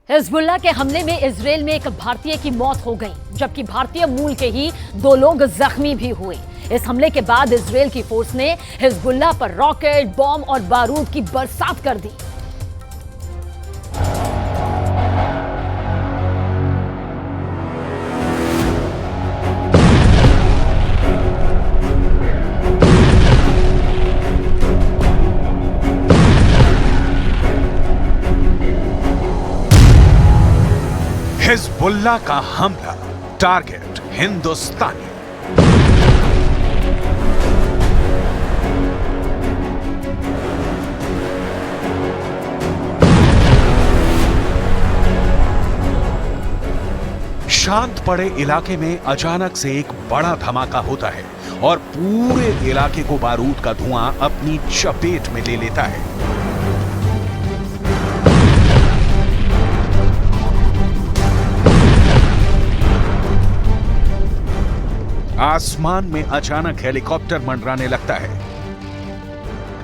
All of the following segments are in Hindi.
हिजबुल्लाह के हमले में इजरायल में एक भारतीय की मौत हो गई, जबकि भारतीय मूल के ही 2 लोग जख्मी भी हुए। इस हमले के बाद इजरायल की फोर्स ने हिजबुल्लाह पर रॉकेट, बॉम्ब और बारूद की बरसात कर दी। हिजबुल्लाह का हमला, टारगेट हिंदुस्तानी। शांत पड़े इलाके में अचानक से एक बड़ा धमाका होता है और पूरे इलाके को बारूद का धुआं अपनी चपेट में ले लेता है। आसमान में अचानक हेलीकॉप्टर मंडराने लगता है।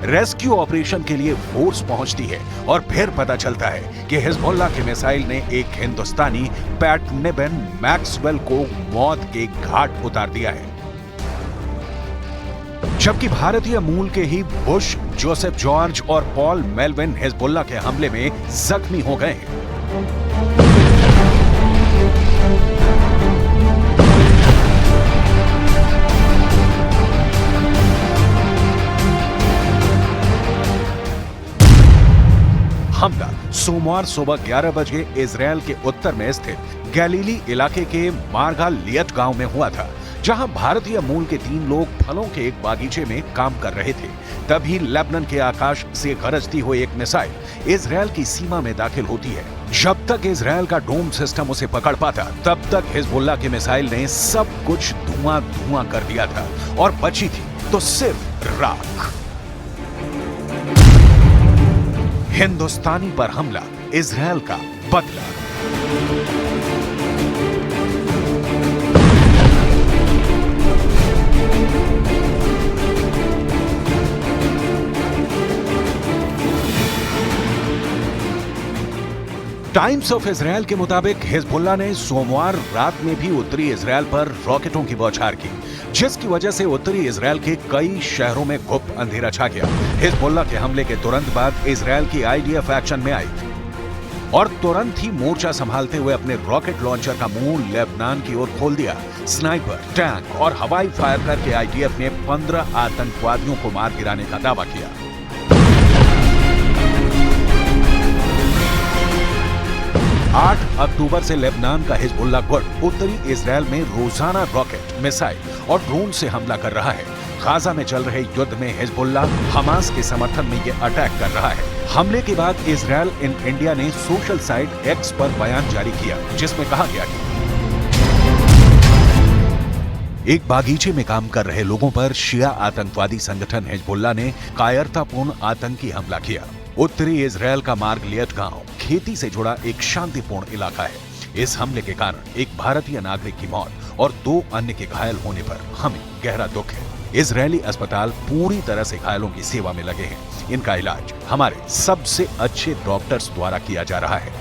रेस्क्यू ऑपरेशन के लिए फोर्स पहुंचती है और फिर पता चलता है कि हिजबुल्लाह के मिसाइल ने एक हिंदुस्तानी पैट निबन मैक्सवेल को मौत के घाट उतार दिया है, जबकि भारतीय मूल के ही बुश, जोसेफ जॉर्ज और पॉल मेलविन हिजबुल्लाह के हमले में जख्मी हो गए हैं। हमला सोमवार सुबह 11 बजे इजरायल के उत्तर में स्थित गैलीली इलाके के मार्गा लियट गांव में हुआ था, जहां भारतीय मूल के 3 लोग फलों के एक बागीचे में काम कर रहे थे। तभी लेबनान के आकाश से गरजती हुई एक मिसाइल इजरायल की सीमा में दाखिल होती है। जब तक इजरायल का डोम सिस्टम उसे पकड़ पाता, तब तक हिजबुल्लाह के मिसाइल ने सब कुछ धुआं धुआं कर दिया था और बची थी तो सिर्फ राख। हिंदुस्तानी पर हमला, इजरायल का बदला। टाइम्स ऑफ इजरायल के मुताबिक हिजबुल्लाह ने सोमवार रात में भी उत्तरी इजरायल पर रॉकेटों की बौछार की, जिसकी वजह से उत्तरी इजरायल के कई शहरों में गुप्त अंधेरा छा गया। हिजबुल्लाह के हमले के तुरंत बाद इजरायल की आईडीएफ एक्शन में आई और तुरंत ही मोर्चा संभालते हुए अपने रॉकेट लॉन्चर का मुंह लेबनान की ओर खोल दिया। स्नाइपर, टैंक और हवाई फायर करके आईडीएफ ने 15 आतंकवादियों को मार गिराने का दावा किया। 8 अक्टूबर से लेबनान का हिजबुल्लाह गुट उत्तरी इजरायल में रोजाना रॉकेट, मिसाइल और ड्रोन से हमला कर रहा है। गाजा में चल रहे युद्ध में हिजबुल्लाह हमास के समर्थन में ये अटैक कर रहा है। हमले के बाद इजरायल इन इंडिया ने सोशल साइट एक्स पर बयान जारी किया, जिसमें कहा गया कि एक बागीचे में काम कर रहे लोगों पर शिया आतंकवादी संगठन हिजबुल्लाह ने कायरतापूर्ण आतंकी हमला किया। उत्तरी इजरायल का मार्ग लियट गांव खेती से जुड़ा एक शांतिपूर्ण इलाका है। इस हमले के कारण एक भारतीय नागरिक की मौत और 2 अन्य के घायल होने पर हमें गहरा दुख है। इजरायली अस्पताल पूरी तरह से घायलों की सेवा में लगे हैं। इनका इलाज हमारे सबसे अच्छे डॉक्टर्स द्वारा किया जा रहा है।